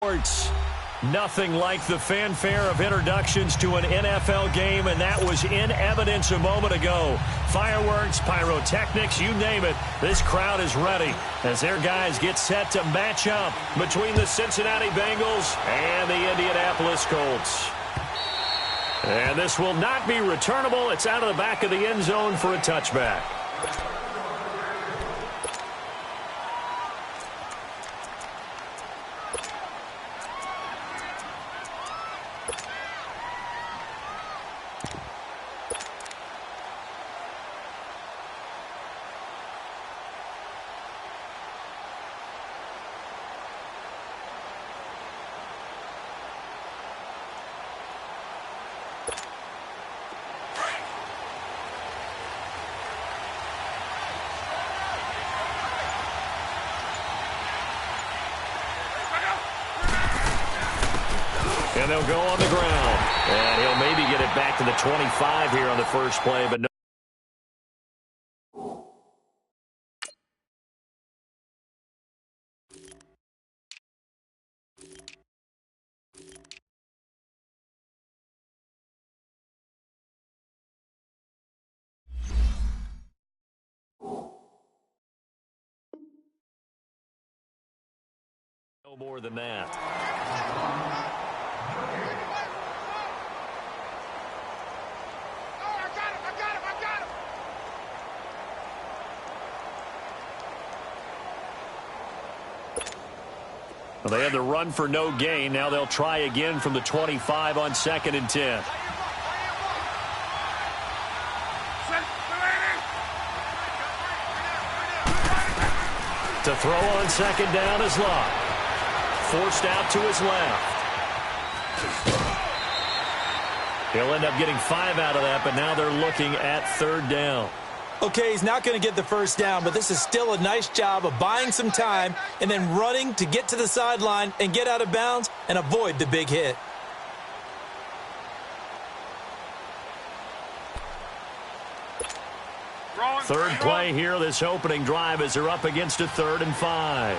Sports. Nothing like the fanfare of introductions to an NFL game, and that was in evidence a moment ago. Fireworks, pyrotechnics, you name it. This crowd is ready as their guys get set to match up between the Cincinnati Bengals and the Indianapolis Colts. And this will not be returnable. It's out of the back of the end zone for a touchback. And they'll go on the ground. And he'll maybe get it back to the 25 here on the first play, but no. No more than that. Well, they had the run for no gain. Now they'll try again from the 25 on 2nd and 10. To throw on 2nd down is Locke. Forced out to his left. He'll end up getting 5 out of that, but now they're looking at 3rd down. Okay, he's not going to get the first down, but this is still a nice job of buying some time and then running to get to the sideline and get out of bounds and avoid the big hit. Third play here, this opening drive, as they're up against a 3rd and 5.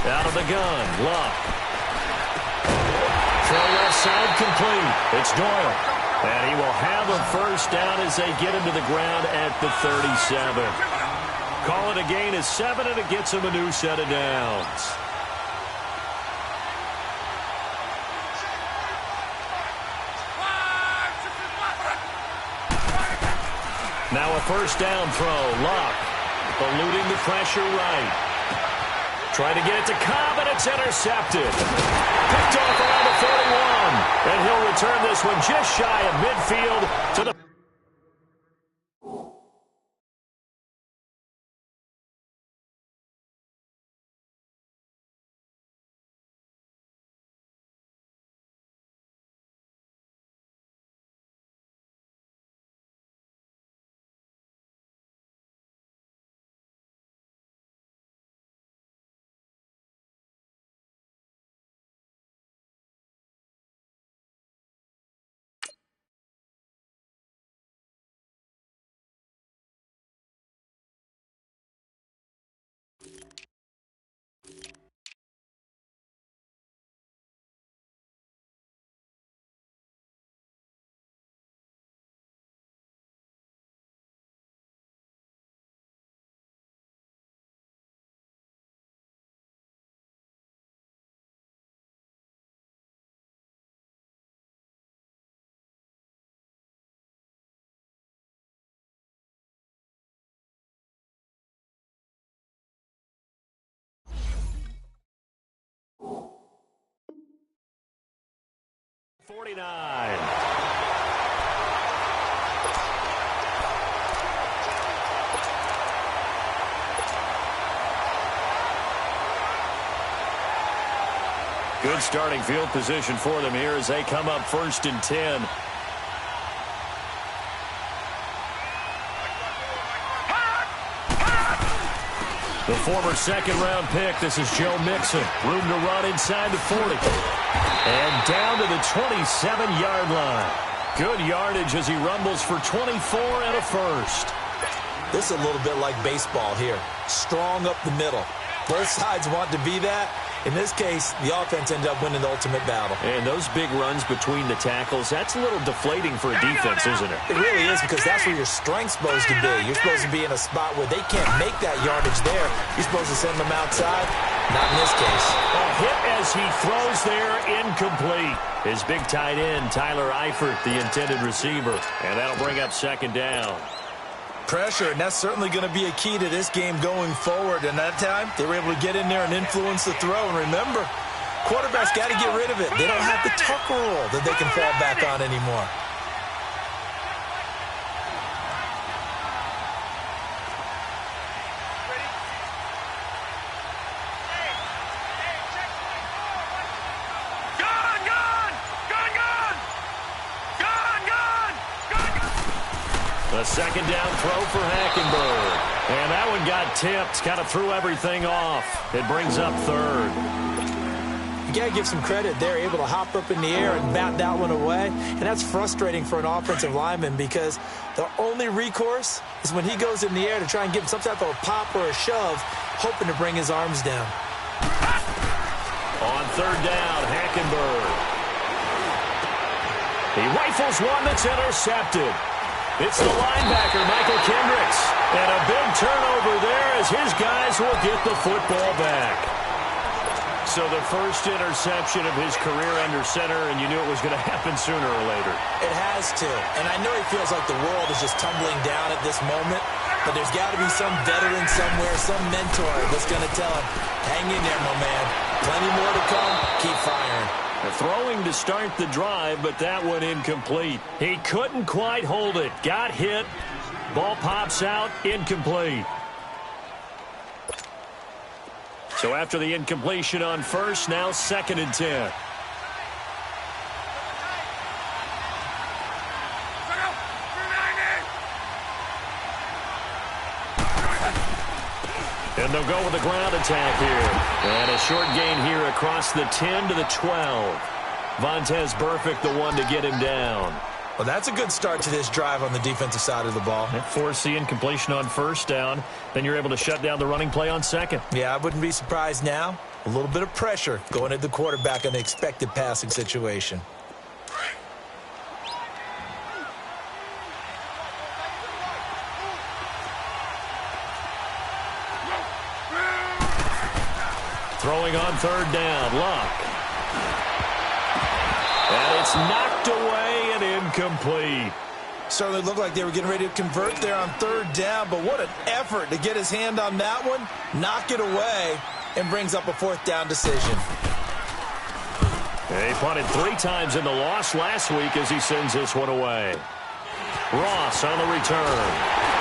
Out of the gun, Luck. Throw left side complete. It's Doyle. And he will have a first down as they get him to the ground at the 37. Call it a gain of 7, and it gets him a new set of downs. Now a first down throw. Luck eluding the pressure right. Trying to get it to Cobb, and it's intercepted. Picked off around the 41. And he'll return this one just shy of midfield to the... .49. Good starting field position for them here as they come up 1st and 10. The former second-round pick, this is Joe Mixon. Room to run inside the 40. And down to the 27-yard line. Good yardage as he rumbles for 24 and a first. This is a little bit like baseball here. Strong up the middle. Both sides want to be that. In this case, the offense ended up winning the ultimate battle. And those big runs between the tackles, that's a little deflating for a defense, isn't it? It really is, because that's where your strength's supposed to be. You're supposed to be in a spot where they can't make that yardage there. You're supposed to send them outside. Not in this case. A hit as he throws there, incomplete. His big tight end, Tyler Eifert, the intended receiver. And that'll bring up second down. Pressure, and that's certainly going to be a key to this game going forward. And that time, they were able to get in there and influence the throw. And remember, quarterbacks got to get rid of it. They don't have the tuck rule that they can fall back on anymore. A second down throw for Hackenberg. And that one got tipped. Kind of threw everything off. It brings up third. You got to give some credit. They're able to hop up in the air and bat that one away. And that's frustrating for an offensive lineman, because the only recourse is when he goes in the air to try and give him some type of a pop or a shove, hoping to bring his arms down. On third down, Hackenberg. He rifles one that's intercepted. It's the linebacker, Michael Kendricks. And a big turnover there as his guys will get the football back. So the first interception of his career under center, and you knew it was going to happen sooner or later. It has to. And I know he feels like the world is just tumbling down at this moment, but there's got to be some veteran somewhere, some mentor that's going to tell him, hang in there, my man. Plenty more to come. Keep firing. Throwing to start the drive, but that one incomplete. He couldn't quite hold it. Got hit. Ball pops out. Incomplete. So after the incompletion on first, now 2nd and 10. And they'll go with the ground attack here. And a short gain here across the 10 to the 12. Vontaze Burfict, the one to get him down. Well, that's a good start to this drive on the defensive side of the ball. Force the incompletion on first down. Then you're able to shut down the running play on second. Yeah, I wouldn't be surprised now. A little bit of pressure going at the quarterback in the expected passing situation. Throwing on third down, Luck. And it's knocked away and incomplete. Certainly looked like they were getting ready to convert there on third down, but what an effort to get his hand on that one, knock it away, and brings up a 4th down decision. He punted 3 times in the loss last week as he sends this one away. Ross on the return.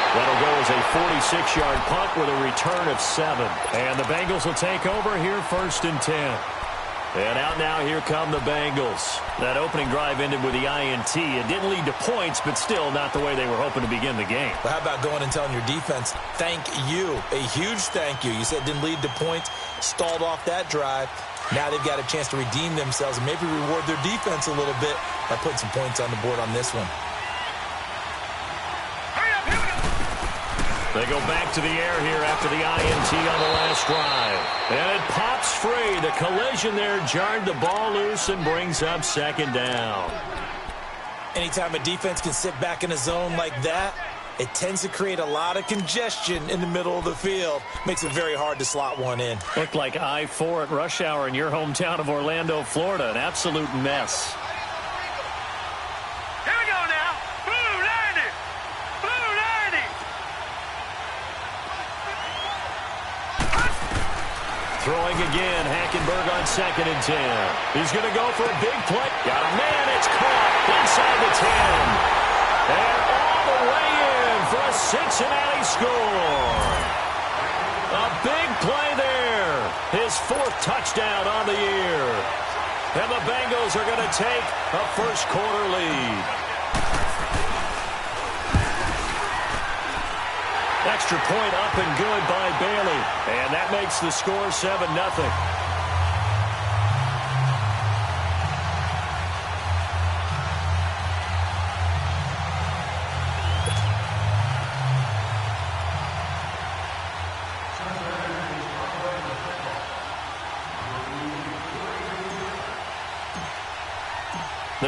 That'll go as a 46-yard punt with a return of 7. And the Bengals will take over here 1st and 10. And out now, here come the Bengals. That opening drive ended with the INT. It didn't lead to points, but still not the way they were hoping to begin the game. Well, how about going and telling your defense, thank you, a huge thank you. You said it didn't lead to points, stalled off that drive. Now they've got a chance to redeem themselves and maybe reward their defense a little bit by putting some points on the board on this one. They go back to the air here after the INT on the last drive. And it pops free. The collision there jarred the ball loose and brings up 2nd down. Anytime a defense can sit back in a zone like that, it tends to create a lot of congestion in the middle of the field. Makes it very hard to slot one in. Looked like I-4 at rush hour in your hometown of Orlando, Florida. An absolute mess. Throwing again, Hackenberg on 2nd and 10. He's going to go for a big play. Got a man, it's caught inside the 10. And all the way in for a Cincinnati score. A big play there. His 4th touchdown on the year. And the Bengals are going to take a first-quarter lead. Extra point up and good by Bailey. And that makes the score 7-0.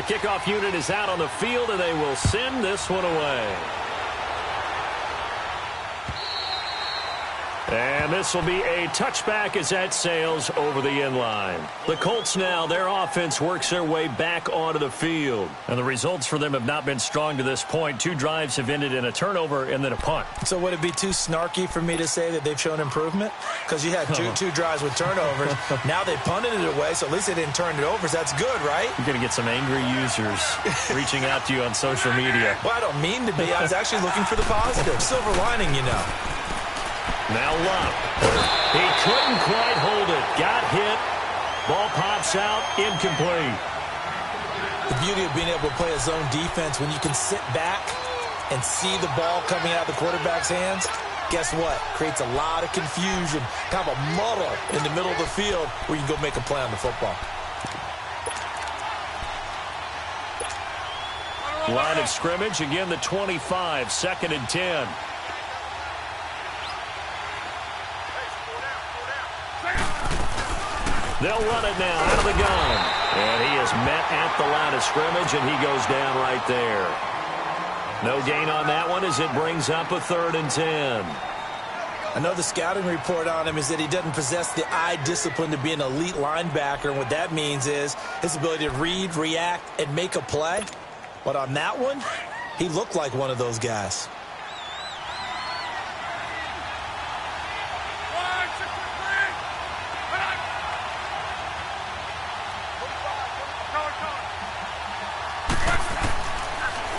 The kickoff unit is out on the field, and they will send this one away. And this will be a touchback as that sails over the end line. The Colts now, their offense works their way back onto the field. And the results for them have not been strong to this point. 2 drives have ended in a turnover and then a punt. So would it be too snarky for me to say that they've shown improvement? Because you had two drives with turnovers. Now they punted it away, so at least they didn't turn it over. So that's good, right? You're going to get some angry users reaching out to you on social media. Well, I don't mean to be. I was actually looking for the positive. Silver lining, you know. Now Luck. He couldn't quite hold it. Got hit. Ball pops out. Incomplete. The beauty of being able to play a zone defense when you can sit back and see the ball coming out of the quarterback's hands, guess what? Creates a lot of confusion, kind of a muddle in the middle of the field where you can go make a play on the football. Line of scrimmage, again the 25, 2nd and 10. They'll run it now out of the gun. And he is met at the line of scrimmage, and he goes down right there. No gain on that one as it brings up a 3rd and 10. I know the scouting report on him is that he doesn't possess the eye discipline to be an elite linebacker. And what that means is his ability to read, react, and make a play. But on that one, he looked like one of those guys.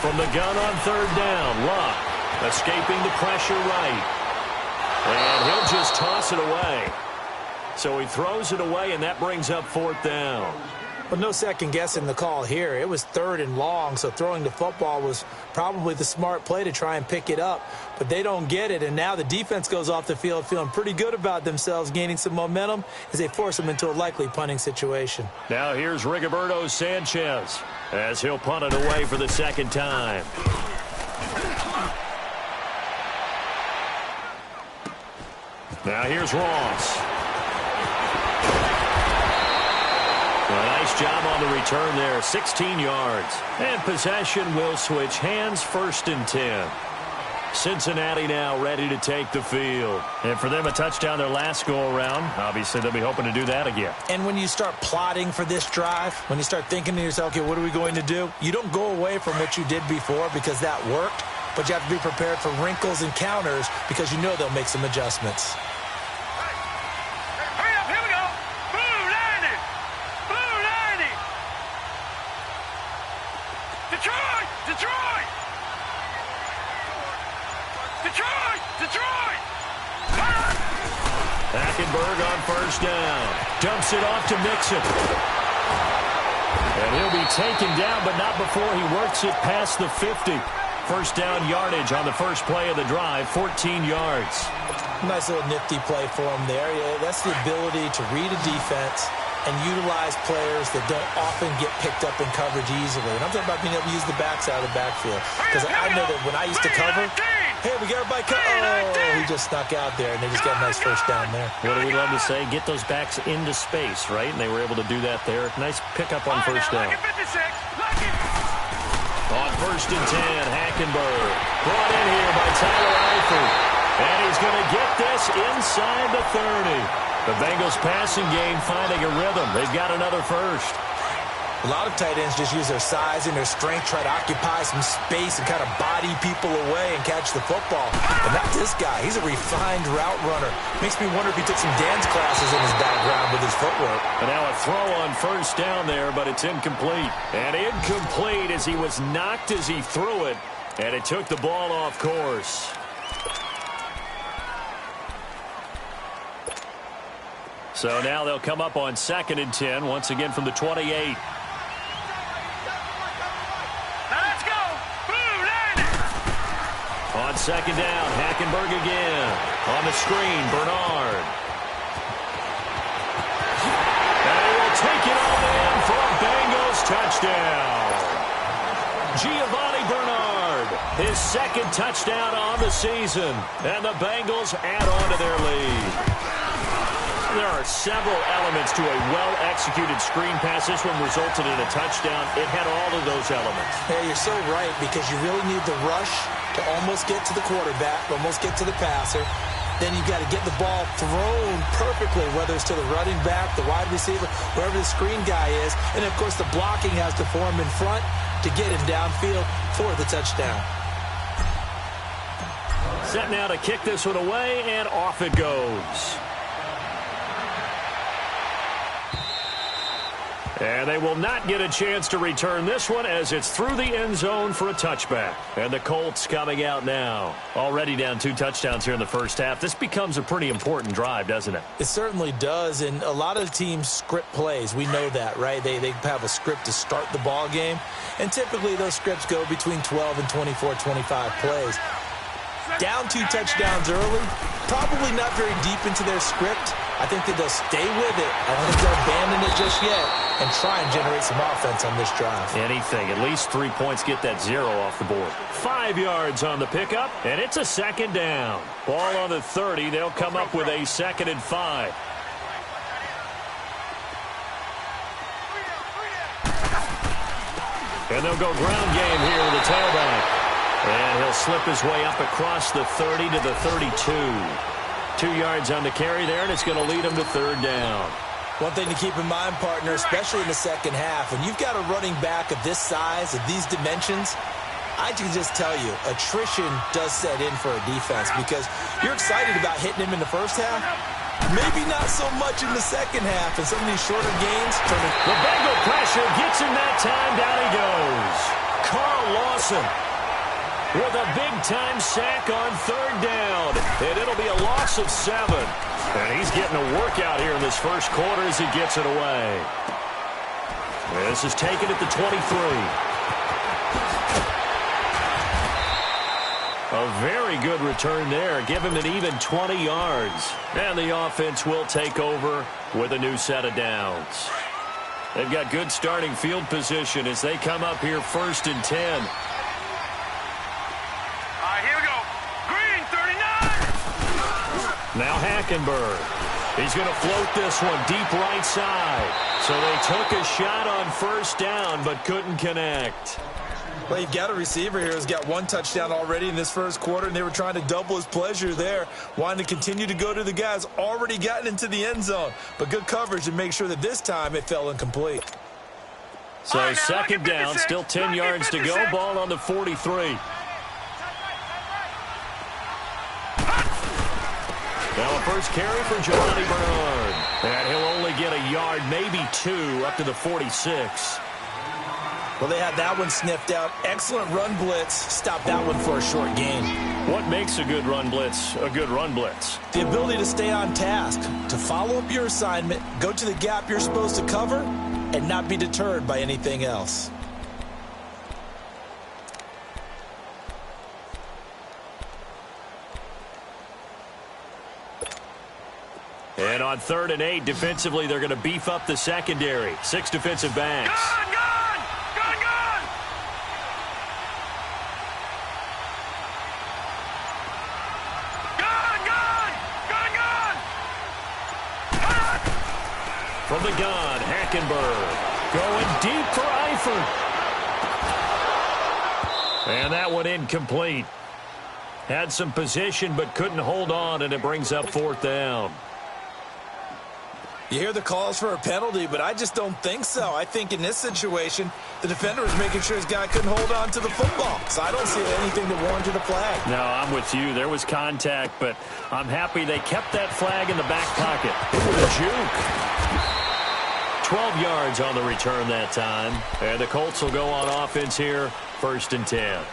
From the gun on 3rd down, Luck escaping the pressure right. And he'll just toss it away. So he throws it away, and that brings up 4th down. Well, no second guessing the call here. It was 3rd and long, so throwing the football was probably the smart play to try and pick it up. But they don't get it, and now the defense goes off the field feeling pretty good about themselves, gaining some momentum as they force them into a likely punting situation. Now here's Rigoberto Sanchez as he'll punt it away for the 2nd time. Now here's Ross. A nice job on the return there, 16 yards. And possession will switch hands, 1st and 10. Cincinnati now ready to take the field. And for them, a touchdown their last go-around. Obviously, they'll be hoping to do that again. And when you start plotting for this drive, when you start thinking to yourself, okay, what are we going to do? You don't go away from what you did before because that worked, but you have to be prepared for wrinkles and counters because you know they'll make some adjustments. Hackenberg on 1st down. Dumps it off to Mixon. And he'll be taken down, but not before he works it past the 50. 1st down yardage on the first play of the drive, 14 yards. Nice little nifty play for him there. Yeah, that's the ability to read a defense and utilize players that don't often get picked up in coverage easily. And I'm talking about being able to use the backside of the backfield. Because I know that when I used to cover, hey, we got everybody covered. Oh, he just snuck out there, and they just got a nice 1st down there. What do we love to say? Get those backs into space, right? And they were able to do that there. Nice pickup on 1st down. On 1st and 10, Hackenberg. Brought in here by Tyler Eifert. And he's going to get this inside the 30. The Bengals passing game finding a rhythm. They've got another 1st. A lot of tight ends just use their size and their strength, try to occupy some space and kind of body people away and catch the football. But not this guy. He's a refined route runner. Makes me wonder if he took some dance classes in his background with his footwork. And now a throw on 1st down there, but it's incomplete. And incomplete as he was knocked as he threw it. And it took the ball off course. So now they'll come up on 2nd and 10, once again from the 28. Let's go! On 2nd down, Hackenberg again. On the screen, Bernard. And he will take it all in for a Bengals touchdown. Giovanni Bernard, his 2nd touchdown on the season. And the Bengals add on to their lead. There are several elements to a well-executed screen pass. This one resulted in a touchdown. It had all of those elements. Yeah, you're so right, because you really need the rush to almost get to the quarterback, almost get to the passer. Then you got to get the ball thrown perfectly, whether it's to the running back, the wide receiver, wherever the screen guy is. And, of course, the blocking has to form in front to get him downfield for the touchdown. Set now to kick this one away, and off it goes. And they will not get a chance to return this one as it's through the end zone for a touchback. And the Colts coming out now. Already down 2 touchdowns here in the first half. This becomes a pretty important drive, doesn't it? It certainly does, and a lot of teams script plays. We know that, right? They have a script to start the ball game, and typically those scripts go between 12 and 24, 25 plays. Down 2 touchdowns early, probably not very deep into their script. I think that they'll stay with it. I don't think they'll abandon it just yet and try and generate some offense on this drive. Anything. At least 3 points, get that 0 off the board. 5 yards on the pickup, and it's a second down. Ball on the 30. They'll come up with a 2nd and 5. And they'll go ground game here with the tailback. And he'll slip his way up across the 30 to the 32. 2 yards on the carry there, and it's going to lead him to 3rd down. One thing to keep in mind, partner, especially in the second half, when you've got a running back of this size, of these dimensions, I can just tell you, attrition does set in for a defense, because you're excited about hitting him in the first half, maybe not so much in the second half, and some of these shorter games. The Bengal pressure gets him that time. Down he goes. Carl Lawson with a big-time sack on 3rd down. And it'll be a loss of 7. And he's getting a workout here in this first quarter as he gets it away. This is taken at the 23. A very good return there. Give him an even 20 yards. And the offense will take over with a new set of downs. They've got good starting field position as they come up here 1st and 10. Now Hackenberg. He's going to float this one deep right side. So they took a shot on 1st down but couldn't connect. Well, you've got a receiver here who's got 1 touchdown already in this first quarter, and they were trying to double his pleasure there, wanting to continue to go to the guys already gotten into the end zone. But good coverage to make sure that this time it fell incomplete. So 2nd down, still 10 yards to go. Ball on the 43. Now a first carry for Giovanni Bernard. And he'll only get a yard, maybe 2, up to the 46. Well, they had that one sniffed out. Excellent run blitz. Stopped that one for a short gain. What makes a good run blitz a good run blitz? The ability to stay on task, to follow up your assignment, go to the gap you're supposed to cover, and not be deterred by anything else. And on 3rd and 8, defensively, they're going to beef up the secondary. 6 defensive backs. Gone! From the gun, Hackenberg going deep for Eifert. And that one incomplete. Had some position but couldn't hold on, and it brings up 4th down. You hear the calls for a penalty, but I just don't think so. I think in this situation, the defender was making sure his guy couldn't hold on to the football. So I don't see anything that warranted a flag. No, I'm with you. There was contact, but I'm happy they kept that flag in the back pocket. It was a juke. 12 yards on the return that time. And the Colts will go on offense here, 1st and 10.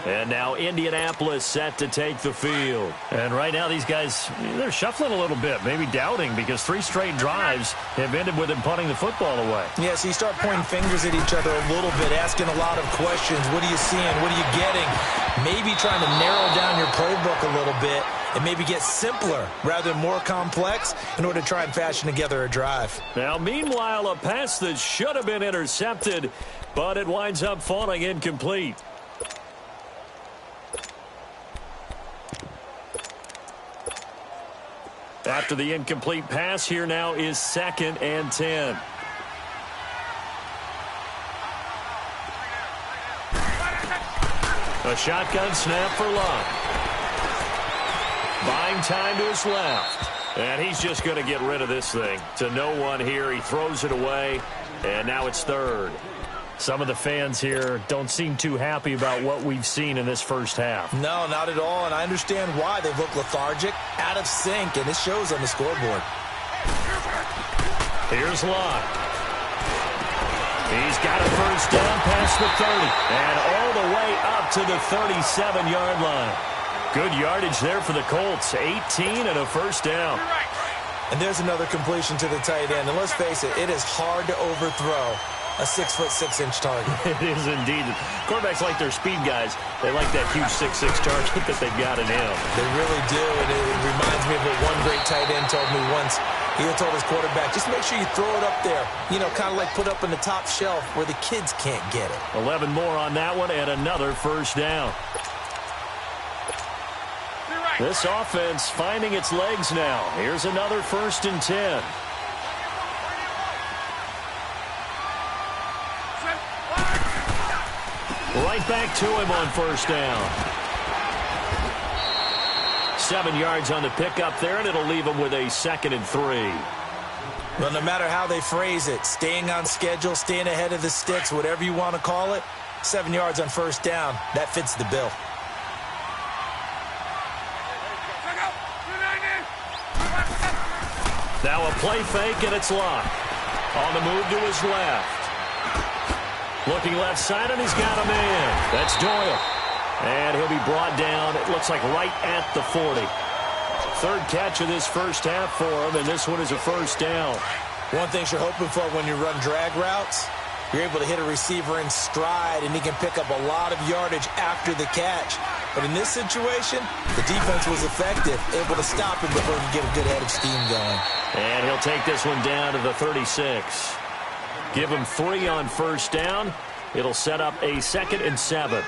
And now Indianapolis set to take the field. And right now these guys, they're shuffling a little bit, maybe doubting, because 3 straight drives have ended with them punting the football away. Yeah, so you start pointing fingers at each other a little bit, asking a lot of questions. What are you seeing? What are you getting? Maybe trying to narrow down your playbook a little bit and maybe get simpler rather than more complex in order to try and fashion together a drive. Now, meanwhile, a pass that should have been intercepted, but it winds up falling incomplete. After the incomplete pass, here now is 2nd and 10. A shotgun snap for Luck. Buying time to his left. And he's just going to get rid of this thing. To no one here. He throws it away. And now it's 3rd. Some of the fans here don't seem too happy about what we've seen in this first half. No, not at all, and I understand why. They look lethargic, out of sync, and it shows on the scoreboard. Here's Luck. He's got a first down past the 30, and all the way up to the 37-yard line. Good yardage there for the Colts, 18 and a first down. And there's another completion to the tight end, and let's face it, it is hard to overthrow a 6'6" target. It is indeed. Quarterbacks like their speed guys. They like that huge 6'6" target that they've got in him. They really do, and it reminds me of what one great tight end told me once. He told his quarterback, just make sure you throw it up there. You know, kind of like put up on the top shelf where the kids can't get it. 11 more on that one and another first down. This offense finding its legs now. Here's another 1st and 10. Right back to him on first down. 7 yards on the pickup there, and it'll leave him with a 2nd and 3. Well, no matter how they phrase it, staying on schedule, staying ahead of the sticks, whatever you want to call it, 7 yards on first down, that fits the bill. Now a play fake, and it's Luck. On the move to his left. Looking left side, and he's got a man. That's Doyle. And he'll be brought down, it looks like right at the 40. 3rd catch of this first half for him, and this one is a first down. One thing you're hoping for when you run drag routes, you're able to hit a receiver in stride, and he can pick up a lot of yardage after the catch. But in this situation, the defense was effective, able to stop him before he could get a good head of steam going. And he'll take this one down to the 36. Give him 3 on first down. It'll set up a 2nd and 7.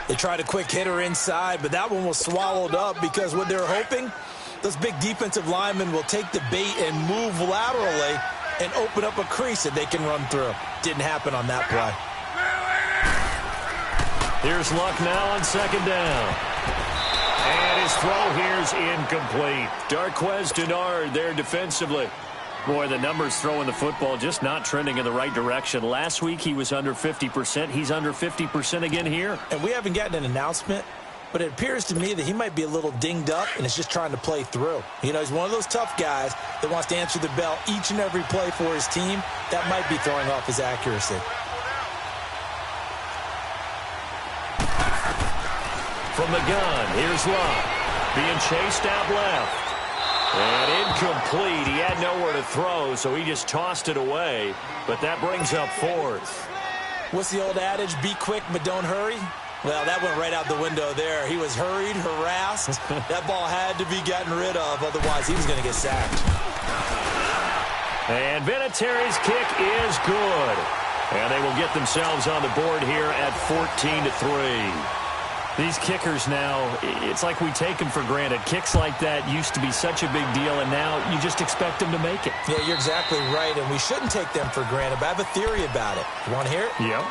They tried a quick hitter inside, but that one was swallowed up because what they're hoping, those big defensive linemen will take the bait and move laterally and open up a crease that they can run through. Didn't happen on that play. Here's Luck now on 2nd down. And his throw here's incomplete. Darquez Denard there defensively. Boy, the numbers throwing the football just not trending in the right direction. Last week he was under 50%. He's under 50% again here. And we haven't gotten an announcement, but it appears to me that he might be a little dinged up and is just trying to play through. You know, he's one of those tough guys that wants to answer the bell each and every play for his team. That might be throwing off his accuracy. From the gun, here's Luck. Being chased out left. And incomplete. He had nowhere to throw, so he just tossed it away. But that brings up 4th. What's the old adage? Be quick, but don't hurry. Well, that went right out the window there. He was hurried, harassed. That ball had to be gotten rid of. Otherwise, he was going to get sacked. And Vinatieri's kick is good. And they will get themselves on the board here at 14-3. These kickers now, it's like we take them for granted. Kicks like that used to be such a big deal, and now you just expect them to make it. Yeah, you're exactly right, and we shouldn't take them for granted, but I have a theory about it. You want to hear it? Yep.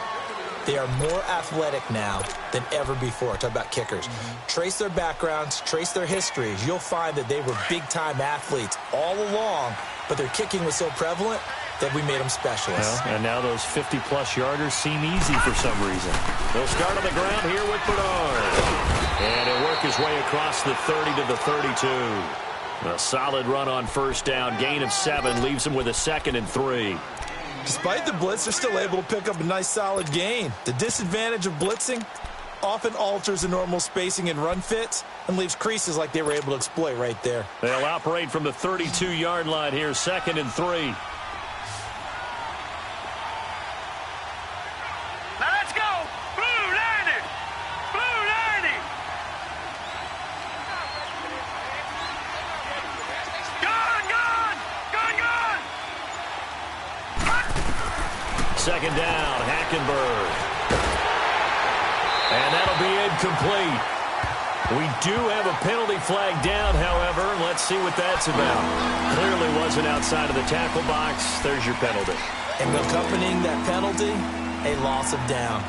They are more athletic now than ever before. Talk about kickers. Trace their backgrounds, trace their histories. You'll find that they were big-time athletes all along, but their kicking was so prevalent that we made them specialists. Well, and now those 50-plus yarders seem easy for some reason. They'll start on the ground here with Bernard. And he'll work his way across the 30 to the 32. A solid run on first down. Gain of 7 leaves him with a 2nd and 3. Despite the blitz, they're still able to pick up a nice, solid gain. The disadvantage of blitzing often alters the normal spacing and run fits and leaves creases like they were able to exploit right there. They'll operate from the 32-yard line here, 2nd and 3. Second down, Hackenberg. And that'll be incomplete. We do have a penalty flag down, however. Let's see what that's about. Clearly wasn't outside of the tackle box. There's your penalty. And accompanying that penalty, a loss of down.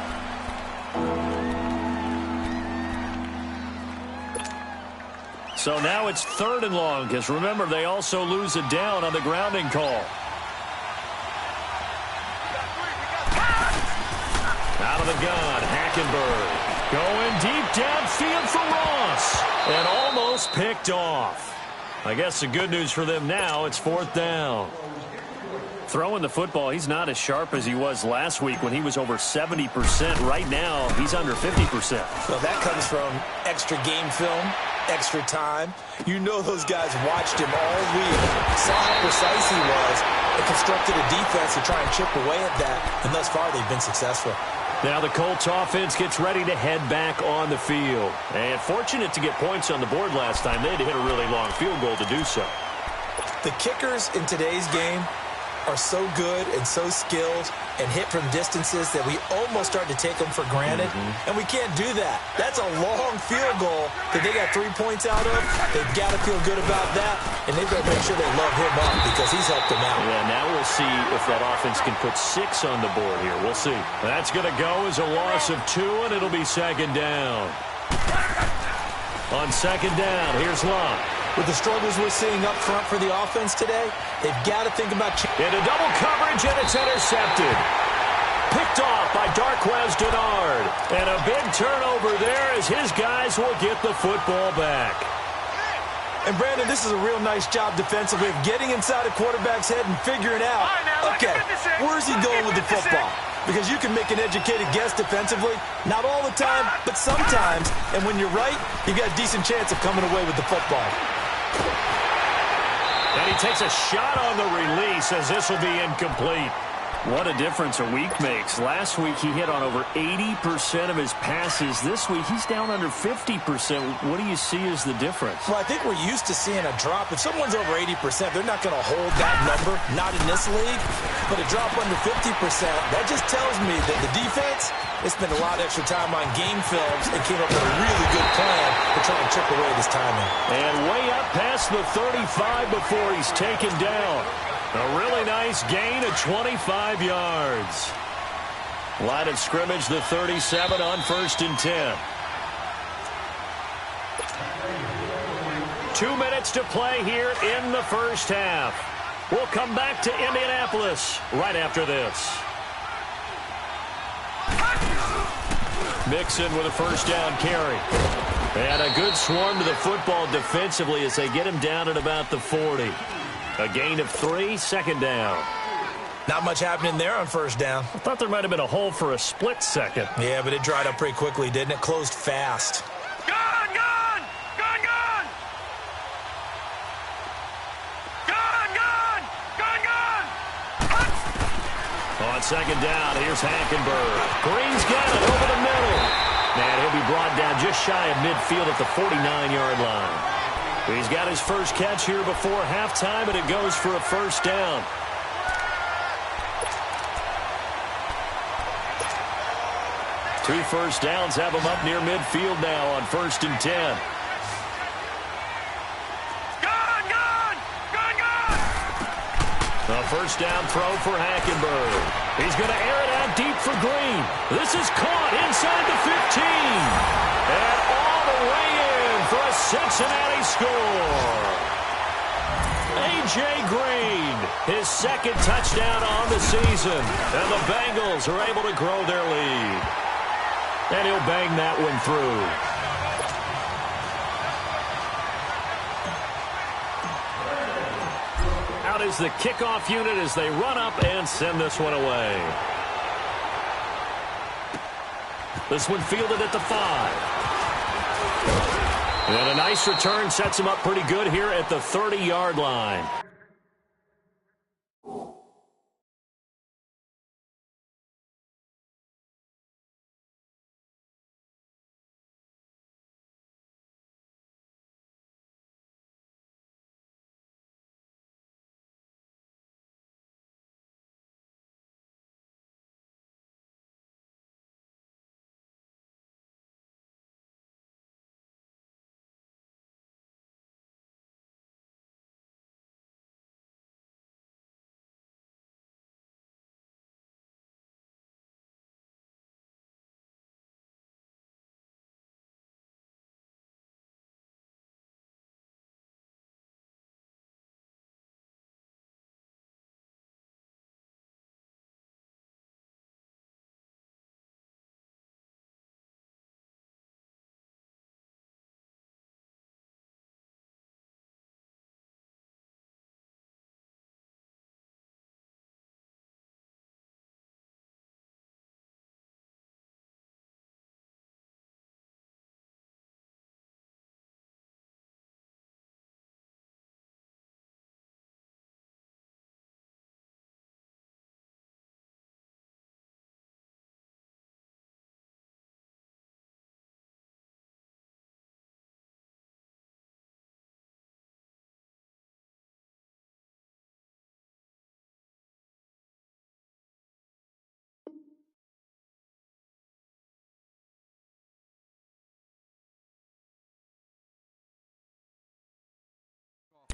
So now it's 3rd and long, because remember, they also lose a down on the grounding call. Out of the gun, Hackenberg. Going deep downfield for Ross. And almost picked off. I guess the good news for them now, it's 4th down. Throwing the football, he's not as sharp as he was last week when he was over 70%. Right now, he's under 50%. Well, that comes from extra game film, extra time. You know those guys watched him all week, saw how precise he was, and constructed a defense to try and chip away at that. And thus far, they've been successful. Now the Colts offense gets ready to head back on the field. And fortunate to get points on the board last time. They had to hit a really long field goal to do so. The kickers in today's game are so good and so skilled and hit from distances that we almost start to take them for granted. And we can't do that. That's a long field goal that they got 3 points out of. They've got to feel good about that, and they've got to make sure they love him up because he's helped them out. Yeah, now we'll see if that offense can put 6 on the board here. We'll see. That's going to go as a loss of 2, and it'll be 2nd down. On 2nd down, here's Locke. With the struggles we're seeing up front for the offense today, they've got to think about... Into double coverage, and it's intercepted. Picked off by Darquez Denard. And a big turnover there as his guys will get the football back. And, Brandon, this is a real nice job defensively of getting inside a quarterback's head and figuring out, okay, where's he going with the football? Because you can make an educated guess defensively. Not all the time, but sometimes. And when you're right, you got a decent chance of coming away with the football. And he takes a shot on the release as this will be incomplete. What a difference a week makes. Last week he hit on over 80% of his passes. This week he's down under 50%. What do you see as the difference? Well, I think we're used to seeing a drop. If someone's over 80%, they're not going to hold that number, not in this league. But a drop under 50%, that just tells me that the defense, they spent a lot of extra time on game films and came up with a really good plan to try and chip away this timing. And way up past the 35 before he's taken down. A really nice gain of 25 yards. Line of scrimmage, the 37 on 1st and 10. 2 minutes to play here in the first half. We'll come back to Indianapolis right after this. Mixon with a 1st down carry. And a good swarm to the football defensively as they get him down at about the 40. A gain of 3, 2nd down. Not much happening there on 1st down. I thought there might have been a hole for a split second. Yeah, but it dried up pretty quickly, didn't it? Closed fast. Gone, gone! Gone, gone! Gone, gone! Gone, gone! On 2nd down, here's Hackenberg. Green's got it over the middle. And he'll be brought down just shy of midfield at the 49-yard line. He's got his first catch here before halftime, and it goes for a 1st down. Two 1st downs have him up near midfield now on 1st and 10. Gone, gone! Gone, gone! A 1st down throw for Hackenberg. He's going to air it out deep for Green. This is caught inside the 15. And all the way in for a Cincinnati score. A.J. Green, his 2nd touchdown on the season. And the Bengals are able to grow their lead. And he'll bang that one through. Out is the kickoff unit as they run up and send this one away. This one fielded at the 5. And a nice return sets him up pretty good here at the 30-yard line.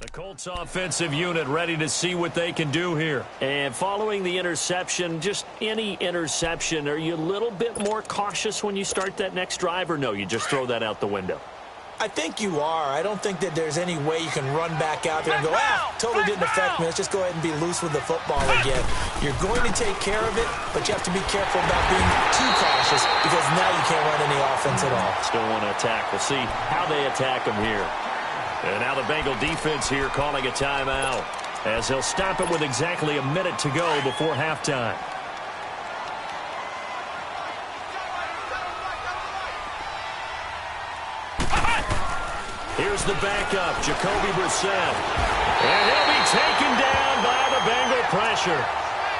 The Colts offensive unit ready to see what they can do here. And following the interception, just any interception, are you a little bit more cautious when you start that next drive, or no, you just throw that out the window? I think you are. I don't think that there's any way you can run back out there and go, totally didn't affect me. Let's just go ahead and be loose with the football again. You're going to take care of it, but you have to be careful about being too cautious because now you can't run any offense at all. Still want to attack. We'll see how they attack them here. And now the Bengal defense here calling a timeout as they'll stop it with exactly a minute to go before halftime. Here's the backup, Jacoby Brissett. And he'll be taken down by the Bengal pressure.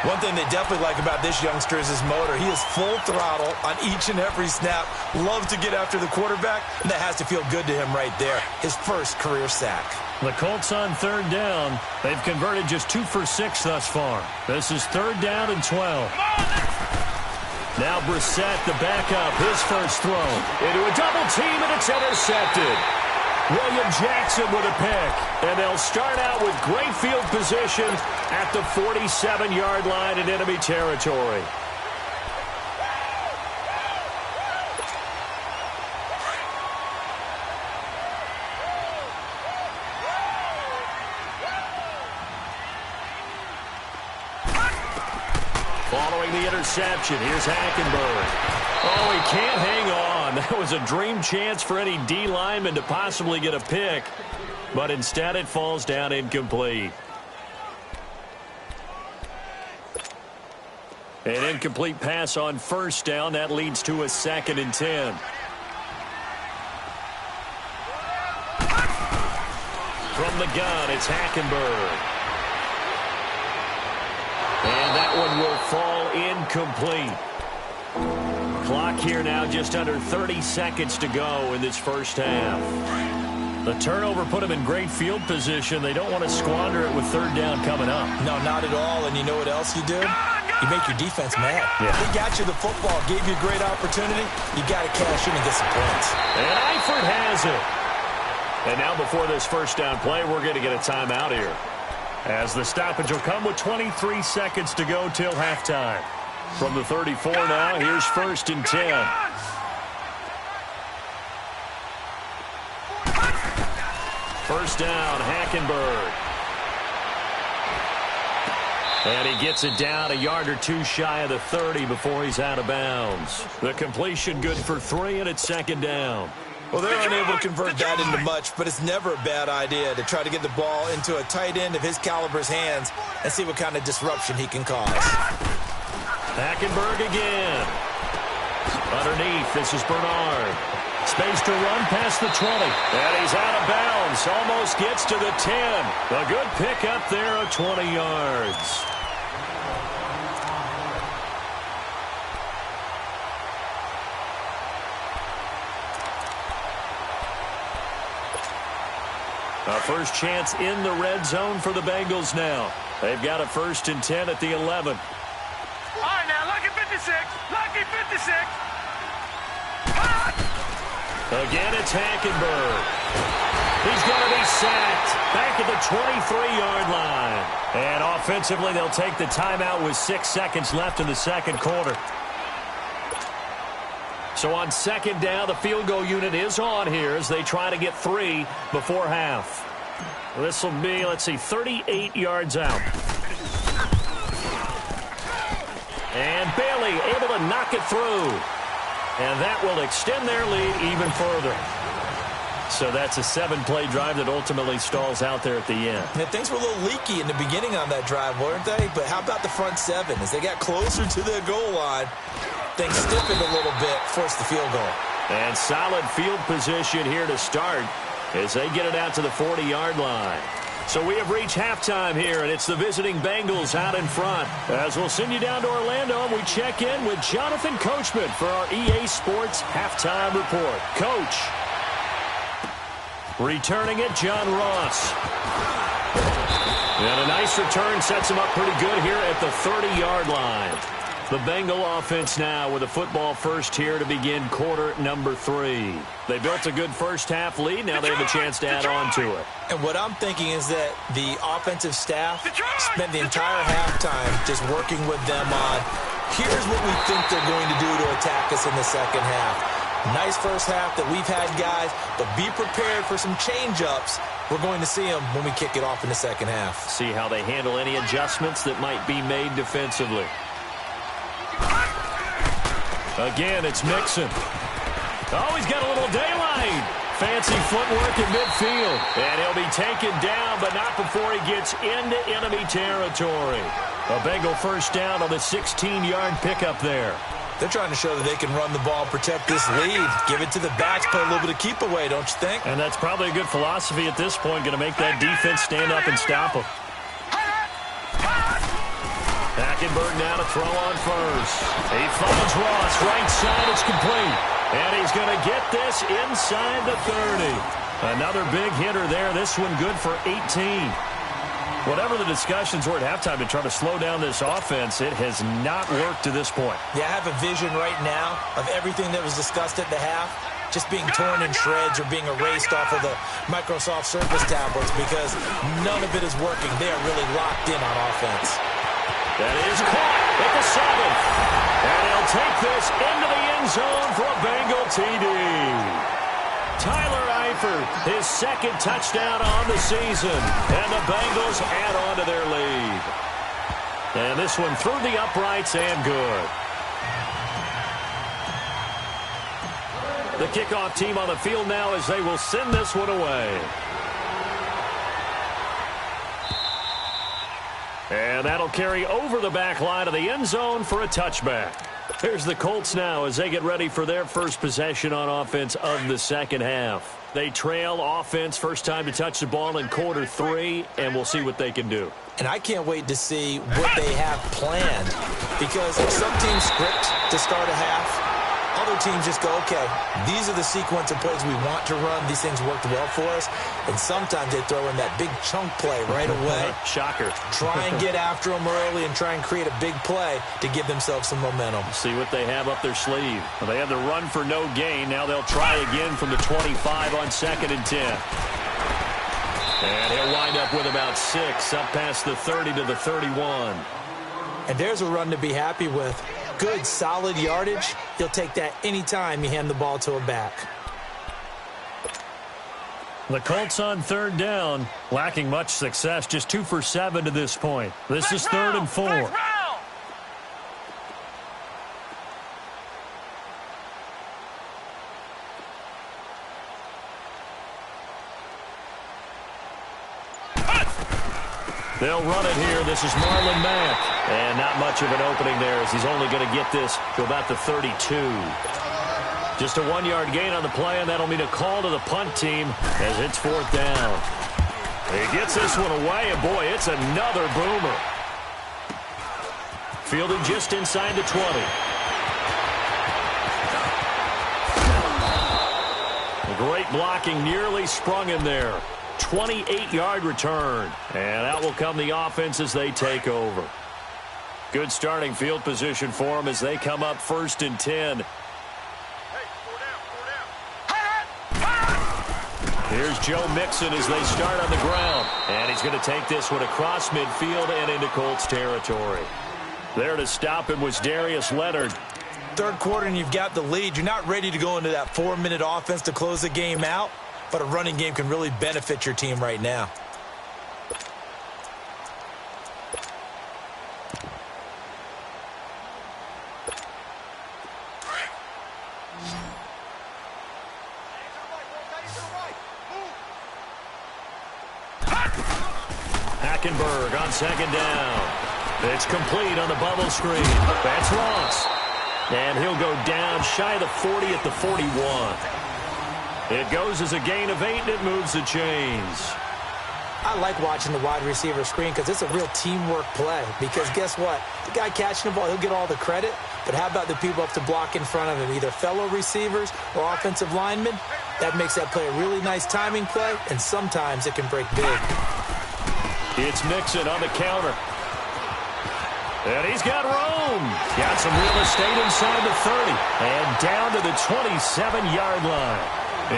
One thing they definitely like about this youngster is his motor. He is full throttle on each and every snap. Loves to get after the quarterback, and that has to feel good to him right there. His first career sack. The Colts on third down. They've converted just 2 for 6 thus far. This is 3rd down and 12. Now Brissett, the backup, his first throw. Into a double team, and it's intercepted. William Jackson with a pick. And they'll start out with great field position at the 47-yard line in enemy territory. Following the interception, here's Hackenberg. Oh, he can't hang on. That was a dream chance for any D lineman to possibly get a pick, but instead it falls down incomplete. An incomplete pass on first down. That leads to a 2nd and 10. From the gun, it's Hackenberg. And that one will fall incomplete. Clock here now just under 30 seconds to go in this first half. The turnover put them in great field position. They don't want to squander it with 3rd down coming up. No, not at all. And you know what else you do? You make your defense mad. Yeah. They got you the football, gave you a great opportunity. You got to cash in and get some points. And Eifert has it. And now before this first down play, we're going to get a timeout here, as the stoppage will come with 23 seconds to go till halftime. From the 34 now, here's 1st and 10. First down, Hackenberg. And he gets it down a yard or 2 shy of the 30 before he's out of bounds. The completion good for 3, and it's 2nd down. Well, they're unable to convert that into much, but it's never a bad idea to try to get the ball into a tight end of his caliber's hands and see what kind of disruption he can cause. Hackenberg again. Underneath, this is Bernard. Space to run past the 20. And he's out of bounds. Almost gets to the 10. A good pick up there of 20 yards. A first chance in the red zone for the Bengals now. They've got a 1st and 10 at the 11. All right, now, lucky 56. Lucky 56. Again, it's Hackenberg. He's going to be sacked back at the 23-yard line. And offensively, they'll take the timeout with 6 seconds left in the second quarter. So on 2nd down, the field goal unit is on here as they try to get 3 before half. This will be, 38 yards out. And Bailey able to knock it through. And that will extend their lead even further. So that's a 7-play drive that ultimately stalls out there at the end. Yeah, things were a little leaky in the beginning on that drive, weren't they? But how about the front 7? As they got closer to the goal line, things stiffened a little bit, forced the field goal. And solid field position here to start as they get it out to the 40-yard line. So we have reached halftime here, and it's the visiting Bengals out in front. As we'll send you down to Orlando, and we check in with Jonathan Coachman for our EA Sports Halftime Report. Coach. Returning it, John Ross. And a nice return sets him up pretty good here at the 30-yard line. The Bengal offense now with a football first here to begin quarter number 3. They built a good first half lead. Now they have a chance to add on to it. And what I'm thinking is that the offensive staff spent the entire halftime just working with them on, here's what we think they're going to do to attack us in the second half. Nice first half that we've had, guys, but be prepared for some change-ups. We're going to see them when we kick it off in the second half. See how they handle any adjustments that might be made defensively. Again, it's Mixon. Oh, he's got a little daylight. Fancy footwork in midfield. And he'll be taken down, but not before he gets into enemy territory. A Bengal first down on the 16-yard pickup there. They're trying to show that they can run the ball, protect this lead, give it to the backs, play a little bit of keep away, don't you think? And that's probably a good philosophy at this point, going to make that defense stand up and stop them. Hackenberg now to throw on first. He finds Ross, right side, it's complete. And he's going to get this inside the 30. Another big hitter there, this one good for 18. Whatever the discussions were at halftime to try to slow down this offense, it has not worked to this point. Yeah, I have a vision right now of everything that was discussed at the half just being torn in shreds or being erased off of the Microsoft Surface tablets because none of it is working. They are really locked in on offense. That is caught at the 7. And he'll take this into the end zone for a Bengal TD. Tyler Eifert, his second touchdown on the season. And the Bengals add on to their lead. And this one through the uprights and good. The kickoff team on the field now as they will send this one away. And that'll carry over the back line of the end zone for a touchback. Here's the Colts now as they get ready for their first possession on offense of the second half. They trail offense, first time to touch the ball in quarter 3, and we'll see what they can do. And I can't wait to see what they have planned because some teams script to start a half. Other teams just go, okay, these are the sequence of plays we want to run. These things worked well for us. And sometimes they throw in that big chunk play right away. Shocker. Try and get after them early and try and create a big play to give themselves some momentum. See what they have up their sleeve. Well, they had the run for no gain. Now they'll try again from the 25 on 2nd and 10. And he'll wind up with about 6, up past the 30 to the 31. And there's a run to be happy with. Good, solid yardage. He'll take that anytime you hand the ball to a back. The Colts on 3rd down, lacking much success, just 2 for 7 to this point. This is 3rd and 4. They'll run it here. This is Marlon Mack. And not much of an opening there as he's only going to get this to about the 32. Just a 1-yard gain on the play, and that'll mean a call to the punt team as it's 4th down. He gets this one away, and boy, it's another boomer. Fielded just inside the 20. Great blocking, nearly sprung him there. 28-yard return. And out will come the offense as they take over. Good starting field position for them as they come up 1st and 10. Here's Joe Mixon as they start on the ground. And he's going to take this one across midfield and into Colts territory. There to stop him was Darius Leonard. 3rd quarter and you've got the lead. You're not ready to go into that 4-minute offense to close the game out. But a running game can really benefit your team right now. Hackenberg on 2nd down. It's complete on the bubble screen. That's Ross. And he'll go down shy of the 40 at the 41. It goes as a gain of 8, and it moves the chains. I like watching the wide receiver screen because it's a real teamwork play. Because guess what? The guy catching the ball, he'll get all the credit. But how about the people up to block in front of him, either fellow receivers or offensive linemen? That makes that play a really nice timing play, and sometimes it can break big. It's Mixon on the counter. And he's got room. Got some real estate inside the 30. And down to the 27-yard line.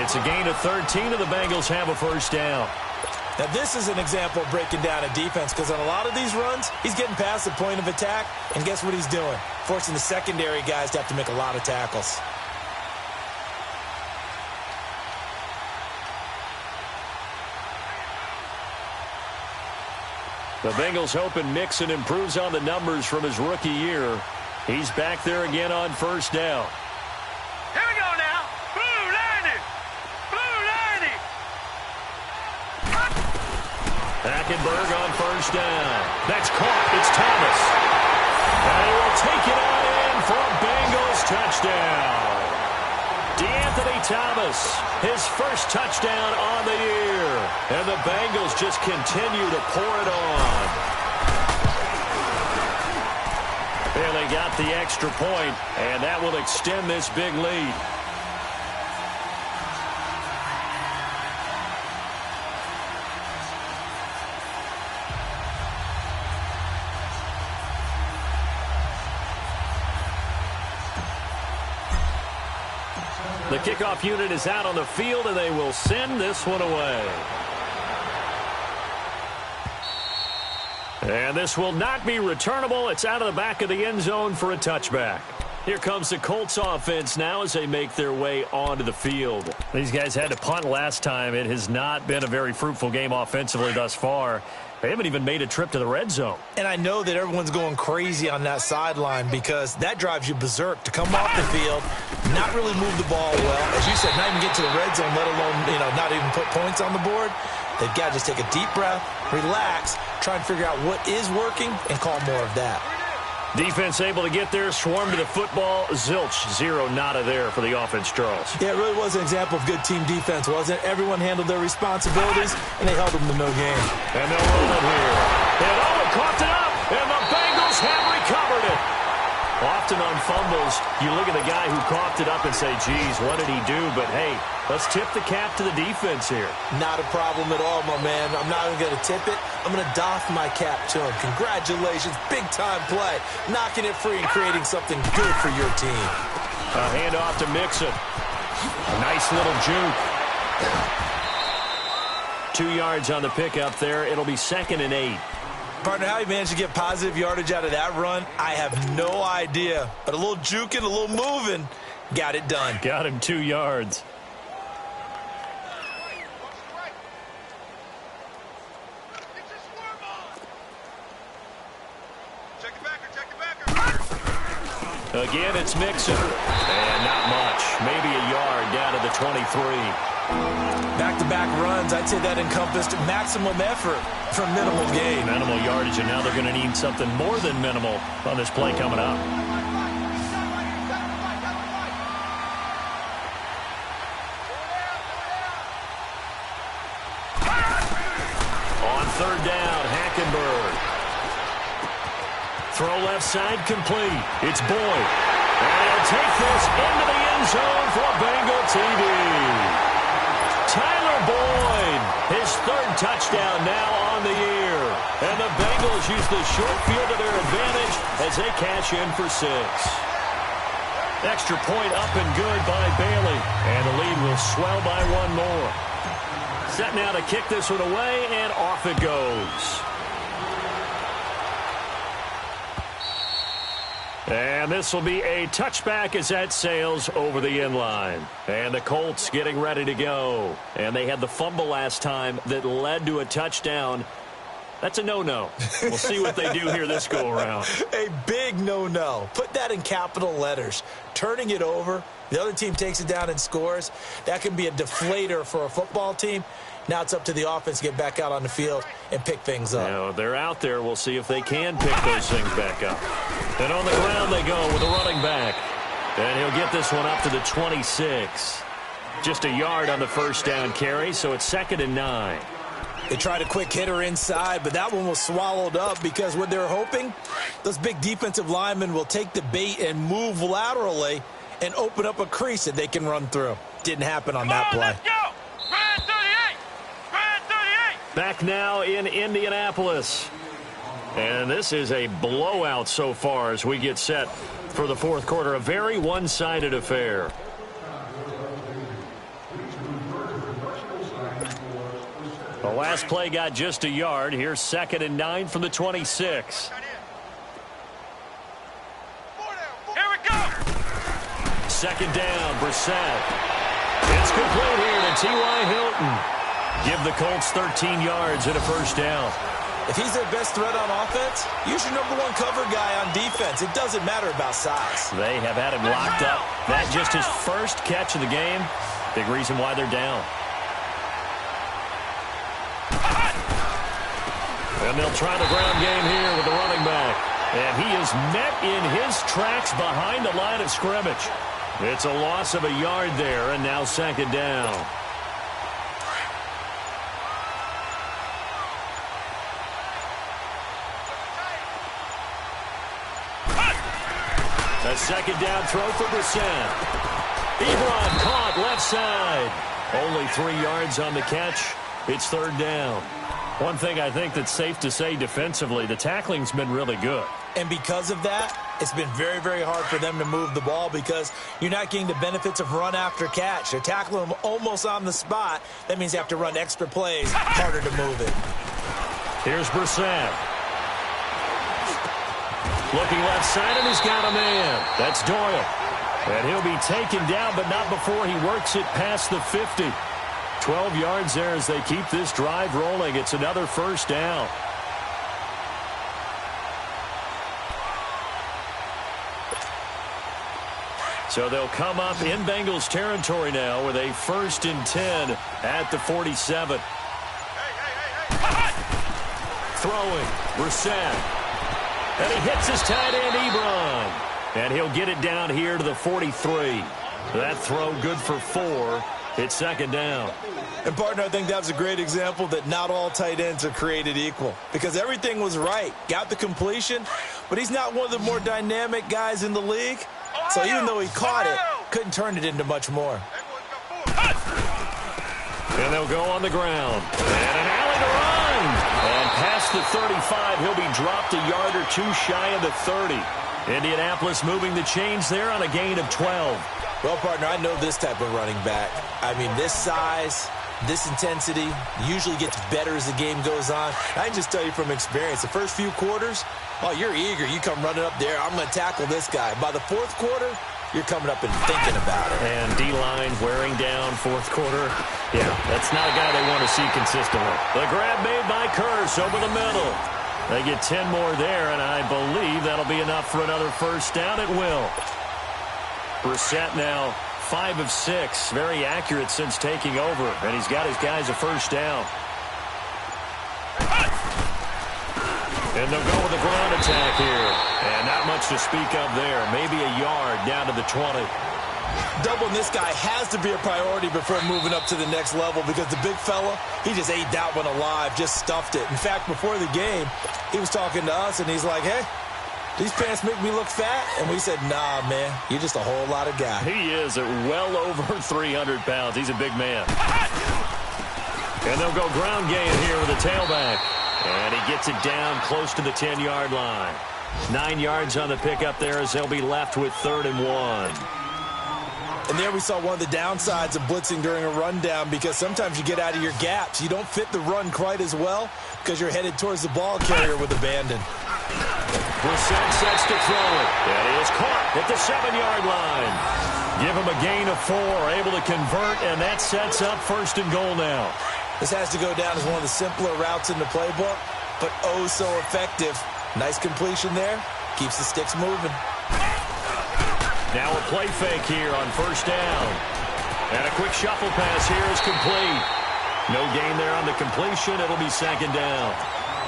It's a gain of 13, and the Bengals have a first down. Now, this is an example of breaking down a defense, because on a lot of these runs, he's getting past the point of attack, and guess what he's doing? Forcing the secondary guys to have to make a lot of tackles. The Bengals hoping Mixon improves on the numbers from his rookie year. He's back there again on first down. Here we go now. Blue 90. Blue 90. Hackenberg on first down. That's caught. It's Thomas. And he will take it on in for a Bengals touchdown. DeAnthony Thomas, his first touchdown on the year. And the Bengals just continue to pour it on. Bailey got the extra point, and that will extend this big lead. The kickoff unit is out on the field, and they will send this one away. And this will not be returnable. It's out of the back of the end zone for a touchback. Here comes the Colts offense now as they make their way onto the field. These guys had to punt last time. It has not been a very fruitful game offensively thus far. They haven't even made a trip to the red zone. And I know that everyone's going crazy on that sideline, because that drives you berserk to come off the field, not really move the ball well. As you said, not even get to the red zone, let alone, not even put points on the board. They've got to just take a deep breath, relax, try and figure out what is working, and call more of that. Defense able to get there, swarm to the football. Zilch, zero, nada there for the offense, Charles. Yeah, it really was an example of good team defense, wasn't it? Everyone handled their responsibilities, and they held them to no game. And they'll roll it here. And Owen coughed it up, and the Bengals have recovered it. Often on fumbles, you look at the guy who coughed it up and say, geez, what did he do? But, hey, let's tip the cap to the defense here. Not a problem at all, my man. I'm not even going to tip it. I'm going to doff my cap to him. Congratulations. Big-time play. Knocking it free and creating something good for your team. A handoff to Mixon. A nice little juke. 2 yards on the pickup there. It'll be 2nd and 8. Partner, how he managed to get positive yardage out of that run, I have no idea. But a little juking, a little moving, got it done. Got him 2 yards. Again, it's Mixon. And not much. Maybe a yard down to the 23. Back-to-back runs, I'd say that encompassed maximum effort for minimal gain. Minimal yardage, and now they're going to need something more than minimal on this play coming up. On 3rd down, Hackenberg. Throw left side complete. It's Boyd. And he'll take this into the end zone for Bengal TD. Tyler Boyd, his 3rd touchdown now on the year. And the Bengals use the short field to their advantage as they cash in for 6. Extra point up and good by Bailey. And the lead will swell by 1 more. Set now to kick this one away, and off it goes. And this will be a touchback as that sails over the end line. And the Colts getting ready to go. And they had the fumble last time that led to a touchdown. That's a no-no. We'll see what they do here this go-around. A big no-no. Put that in capital letters. Turning it over, the other team takes it down and scores. That can be a deflator for a football team. Now it's up to the offense to get back out on the field and pick things up. Now, they're out there. We'll see if they can pick those things back up. And on the ground they go with a running back. And he'll get this one up to the 26. Just a yard on the first down carry, so it's 2nd and 9. They tried a quick hitter inside, but that one was swallowed up because what they're hoping, those big defensive linemen will take the bait and move laterally and open up a crease that they can run through. Didn't happen on that play. Let's go! Brand 38! Brand 38! Back now in Indianapolis. And this is a blowout so far as we get set for the fourth quarter. A very one-sided affair. The last play got just a yard. Here's 2nd and 9 from the 26. Here we go. 2nd down, Brissett. It's complete here to T.Y. Hilton. Give the Colts 13 yards and a first down. If he's their best threat on offense, use your #1 cover guy on defense. It doesn't matter about size. They have had him locked up. That just his first catch of the game. Big reason why they're down. And they'll try the ground game here with the running back. And he is met in his tracks behind the line of scrimmage. It's a loss of a yard there, and now 2nd down. A 2nd down throw for Brissett. Ebron caught left side. Only 3 yards on the catch. It's 3rd down. One thing I think that's safe to say defensively, the tackling's been really good. And because of that, it's been very, very hard for them to move the ball because you're not getting the benefits of run after catch. They're tackling them almost on the spot. That means they have to run extra plays, harder to move it. Here's Brissett. Looking left side, and he's got a man. That's Doyle. And he'll be taken down, but not before he works it past the 50. 12 yards there as they keep this drive rolling. It's another first down. So they'll come up in Bengals territory now with a 1st and 10 at the 47. Throwing, Brissett. And he hits his tight end, Ebron. And he'll get it down here to the 43. That throw good for 4. It's 2nd down. And, partner, I think that was a great example that not all tight ends are created equal because everything was right. Got the completion, but he's not one of the more dynamic guys in the league. So even though he caught it, couldn't turn it into much more. And they'll go on the ground. And an alley to run. And past the 35, he'll be dropped a yard or 2 shy of the 30. Indianapolis moving the chains there on a gain of 12. Well, partner, I know this type of running back. I mean, this size, this intensity usually gets better as the game goes on. I can just tell you from experience, the first few quarters, oh, you're eager. You come running up there. I'm going to tackle this guy. By the 4th quarter, you're coming up and thinking about it. And D-line wearing down 4th quarter. Yeah, that's not a guy they want to see consistently. The grab made by Curse over the middle. They get 10 more there, and I believe that'll be enough for another first down. It will. Brissett now 5 of 6. Very accurate since taking over, and he's got his guys a first down. And they'll go with a ground attack here. And not much to speak of there. Maybe a yard down to the 20. Doubling this guy has to be a priority before moving up to the next level because the big fella, he just ate that one alive, just stuffed it. In fact, before the game, he was talking to us, and he's like, hey, these pants make me look fat? And we said, nah, man, you're just a whole lot of guy. He is at well over 300 pounds. He's a big man. And they'll go ground game here with a tailback. And he gets it down close to the 10-yard line. 9 yards on the pickup there as they'll be left with 3rd and 1. And there we saw one of the downsides of blitzing during a rundown because sometimes you get out of your gaps. You don't fit the run quite as well because you're headed towards the ball carrier with abandon. Brissett sets to throw it. And he is caught at the 7-yard line. Give him a gain of 4, able to convert, and that sets up 1st and goal now. This has to go down as one of the simpler routes in the playbook, but oh so effective. Nice completion there. Keeps the sticks moving. Now a play fake here on 1st down. And a quick shuffle pass here is complete. No gain there on the completion. It'll be 2nd down.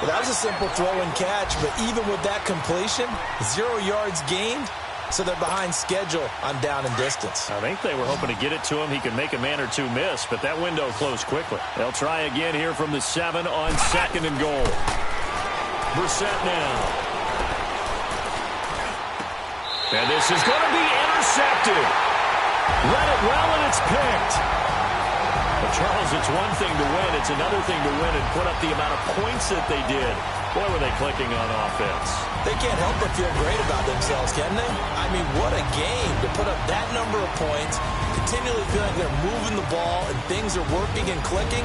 Well, that was a simple throw and catch, but even with that completion, 0 yards gained, so they're behind schedule on down and distance. I think they were hoping to get it to him. He could make a man or 2 miss, but that window closed quickly. They'll try again here from the 7 on 2nd and goal. Brissett now. And this is going to be intercepted. Read it well, and it's picked. Well, Charles, it's one thing to win. It's another thing to win and put up the amount of points that they did. Boy, were they clicking on offense. They can't help but feel great about themselves, can they? I mean, what a game to put up that number of points, continually feeling they're moving the ball and things are working and clicking.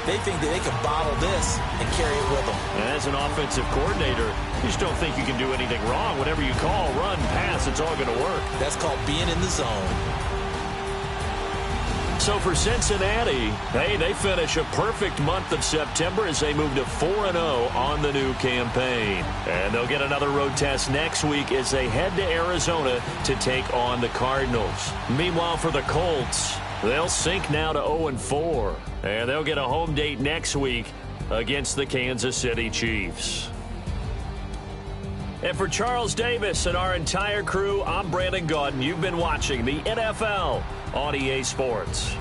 They think that they can bottle this and carry it with them. And as an offensive coordinator, you just don't think you can do anything wrong. Whatever you call, run, pass, it's all going to work. That's called being in the zone. So for Cincinnati, hey, they finish a perfect month of September as they move to 4-0 on the new campaign. And they'll get another road test next week as they head to Arizona to take on the Cardinals. Meanwhile, for the Colts, they'll sink now to 0-4. And they'll get a home date next week against the Kansas City Chiefs. And for Charles Davis and our entire crew, I'm Brandon Gaudin. You've been watching the NFL on EA Sports.